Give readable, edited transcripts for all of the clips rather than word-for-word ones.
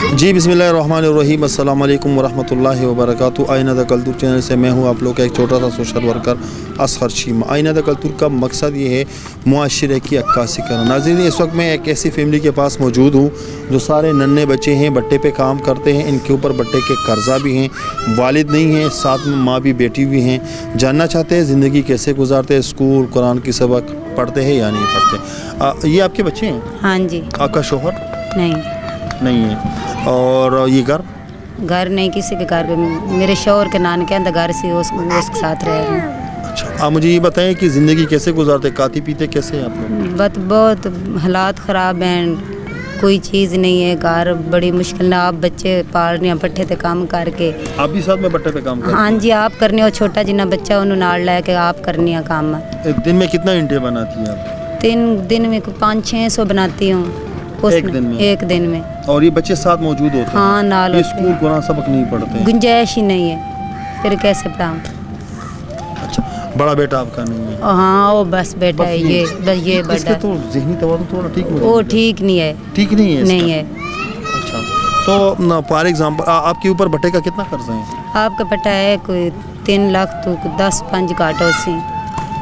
जी बिस्मिल्लाहिर्रहमानिर्रहीम, अस्सलाम वालेकुम वरहमतुल्लाहि वबरकातुहू। आईना द कल्चर चैनल से मैं हूं आप लोग का एक छोटा सा सोशल वर्कर असगर चीमा। आईना द कल्चर का मकसद ये है मुआशरे की अक्कासी करना। नाज़रीन, इस वक्त मैं एक ऐसी फैमिली के पास मौजूद हूं जो सारे नन्हे बच्चे हैं, बट्टे पे काम करते हैं। इनके ऊपर बट्टे के कर्जा भी हैं, वालिद नहीं हैं, साथ में माँ भी बेटी भी हैं। जानना चाहते हैं ज़िंदगी कैसे गुजारते हैं, स्कूल कुरान की सबक पढ़ते हैं या नहीं पढ़ते। ये आपके बच्चे हैं? हाँ जी। आपका शोहर? नहीं है। और ये घर नहीं, किसी के घर। मेरे शोहर के नानके घर से उसके साथ रह रहे हैं। अच्छा, आप मुझे ये बताएं कि ज़िंदगी कैसे गुजारते, खाते पीते कैसे हैं आप लोग? बहुत हालात ख़राब हैं, कोई चीज़ नहीं है घर, बड़ी मुश्किल ना। आप बच्चे पाल रहे हैं पट्ठे पे काम करके। आप भी साथ में पट्ठे पे काम करते हैं? हाँ जी, आप करने हो, छोटा जिन्ना बच्चा उन्होंने नाल ला के आप करनी है काम। एक दिन में कितना इंटे बनाती हैं आप? 3 दिन में 500-600 बनाती हूँ एक दिन में। और ये बच्चे साथ मौजूद होते हैं? हाँ, नाल। ये स्कूल कुरान सबक नहीं पढ़ते हैं? गुंजाइश ही नहीं है, फिर कैसे पढ़ाऊँ? अच्छा, बड़ा बेटा आपका नहीं है? हाँ, वो बस बेटा है, ये बड़ा। तो ज़हनी तवाज़ुन थोड़ा ठीक हो? वो ठीक नहीं है। ठीक नहीं है? नहीं है। अच्छा, तो फॉर एग्जांपल आपके ऊपर बट्टे का कितना कर्जा है? आपका पट्टा है कोई 3 लाख, तो 10-5 घाटों से।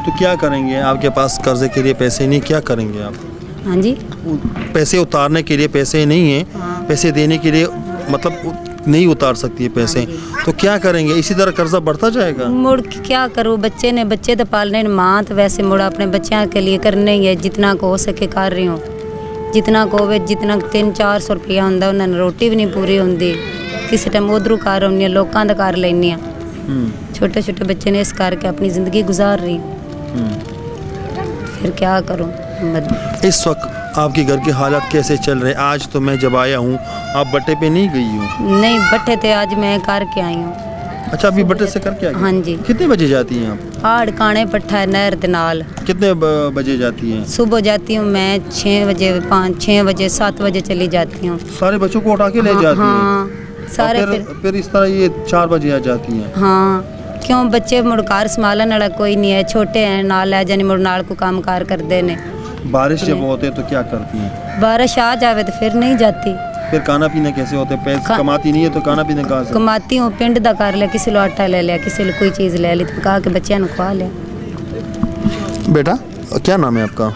तो क्या करेंगे? आपके पास कर्जे के लिए पैसे नहीं, क्या करेंगे आप? हाँ जी, पैसे उतारने के लिए पैसे नहीं हैं। हाँ। पैसे देने के लिए मतलब नहीं उतार सकती है पैसे। हाँ, तो क्या करेंगे? इसी तरह कर्जा बढ़ता जाएगा? मुड़ क्या करूँ, बच्चे तो पालने, माँ तो वैसे मुड़ अपने बच्चों के लिए करने ही है। जितना को हो सके कर रही हूँ, जितना को होवे, जितना 300-400 रुपया होंदा, उन्होंने रोटी भी नहीं पूरी होंदी। किसी टाइम उधरों कर आनी, लोगों का कर लेनी। छोटे छोटे बच्चे ने इस करके अपनी ज़िंदगी गुजार रही हूँ। फिर क्या करूँ? इस वक्त आपके घर के हालात कैसे चल रहे हैं? आज तो मैं जब आया हूँ, आप बट्टे पे नहीं गई हूँ? नहीं, बट्टे थे आज मैं करके आई हूँ। अच्छा, अभी बट्टे से करके आई? हाँ जी। कितने बजे जाती हैं आप? आड़ काने पट्ठा नहर दे नाल। कितने बजे जाती हैं? सुबह जाती हूँ मैं 6 बजे, 5-6 बजे, 7 बजे चली जाती हूँ। सारे बच्चों को उठा के ले जाती हैं? हाँ, सारे। फिर इस तरह ये 4 बजे आ जाती हैं? हाँ, क्यों बच्चे मुड़कार संभालने वाला कोई नहीं है, छोटे हैं, नाल ले जाने मुड़ नाल को काम कार कर देने। बारिश जब होते तो क्या करती हैं? बारिश आ जावे तो फिर नहीं जाती। फिर खाना पीना कैसे होते? पैसे कमाती नहीं है तो खाना पीना कहाँ से? कमाती हूँ, पिंड दा कर लिया, किसी लो आटा ले लिया, किसी को कोई चीज़ ले ली, तो कहा के बच्चों को खवा लिया। बेटा क्या नाम है आपका?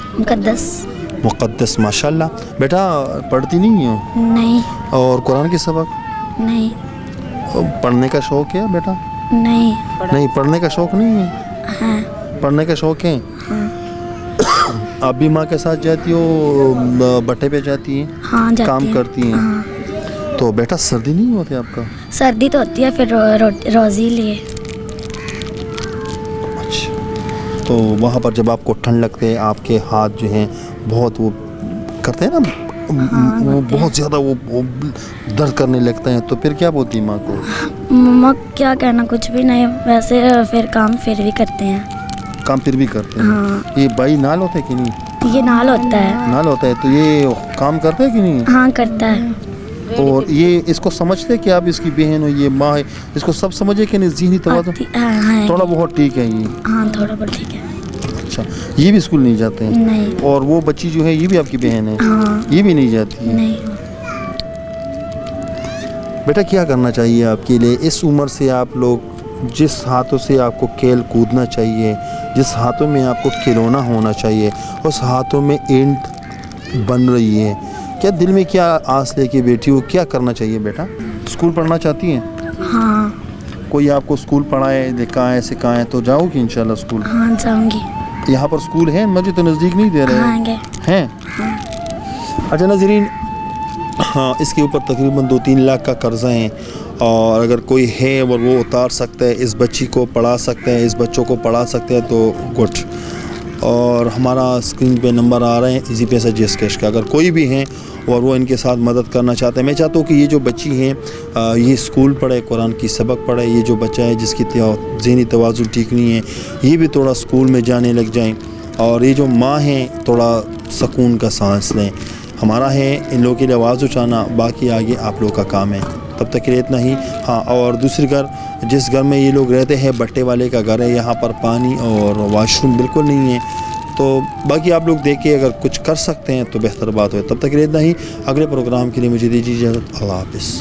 मुक़द्दस। माशाल्लाह। बेटा पढ़ती नहीं हो? नहीं। और कुरान की सबक? नहीं। पढ़ने का शौक है बेटा? नहीं, पढ़ने का शौक नहीं है? हाँ। पढ़ने का शौक है? हाँ। आप भी माँ के साथ जाती हो, बट्टे पे जाती हैं? हाँ, जाती काम है। करती हैं? हाँ। तो बेटा सर्दी नहीं होती आपका? सर्दी तो होती है, फिर रोज़ी लिए। अच्छा, तो वहाँ पर जब आपको ठंड लगते है, आपके हाथ जो हैं बहुत वो करते हैं ना, हाँ, वो बहुत ज़्यादा वो दर्द करने लगते हैं, तो फिर क्या बोलती है माँ को? मम्मा क्या कहना, कुछ भी नहीं, वैसे फिर काम फिर भी करते हैं। काम फिर भी करते हैं? हाँ। ये भाई नाल होता है कि नहीं? ये नाल होता है। नाल होता है, तो ये काम करता है कि नहीं? हाँ, करता है। और ये इसको समझते हैं कि आप इसकी बहन हो, ये माँ है, इसको सब समझे कि नहीं? ज़हनी तवाज़ुन हाँ, थोड़ा बहुत ठीक है ये? हाँ, थोड़ा बहुत ठीक है। अच्छा, ये भी स्कूल नहीं जाते हैं? नहीं। और वो बच्ची जो है ये भी आपकी बहन है? हाँ। ये भी नहीं जाती है? नहीं। बेटा क्या करना चाहिए आपके लिए? इस उम्र से आप लोग जिस हाथों से आपको खेल कूदना चाहिए, जिस हाथों में आपको खिलौना होना चाहिए, उस हाथों में ईंट बन रही है। क्या दिल में क्या आस लेके बैठी हो? क्या करना चाहिए बेटा? स्कूल पढ़ना चाहती हैं? हाँ। कोई आपको स्कूल पढ़ाए, दिखाए, सिखाए तो जाओगी इंशाल्लाह स्कूल? हाँ, जाऊंगी। यहाँ पर स्कूल है? मुझे तो नज़दीक नहीं दे रहे हैं। हाँ। अच्छा नाज़रीन, हाँ, इसके ऊपर तकरीबन 2-3 लाख का कर्जा है, और अगर कोई है और वो उतार सकता है, इस बच्ची को पढ़ा सकते हैं, इस बच्चों को पढ़ा सकते हैं तो गुड। और हमारा स्क्रीन पे नंबर आ रहे हैं इजी पैसा जिस कैश का, अगर कोई भी हैं और वो इनके साथ मदद करना चाहते हैं। मैं चाहता हूँ कि ये जो बच्ची हैं ये स्कूल पढ़े, कुरान की सबक पढ़े। ये जो बच्चा है जिसकी ज़हनी तवाज़ुन ठीक नहीं है, ये भी थोड़ा स्कूल में जाने लग जाएं, और ये जो माँ हैं थोड़ा सुकून का सांस लें। हमारा है इन लोगों के लिए आवाज़ उठाना, बाकी आगे आप लोगों का काम है। तब तक के लिए इतना ही। हाँ, और दूसरी घर, जिस घर में ये लोग रहते हैं बट्टे वाले का घर है, यहाँ पर पानी और वॉशरूम बिल्कुल नहीं है। تو باقی آپ لوگ دیکھیں اگر کچھ کر سکتے ہیں تو بہتر بات ہو. تب تک اتنا ہی. اگلے پروگرام کے لیے مجھے دیجیے اجازت. اللہ حافظ.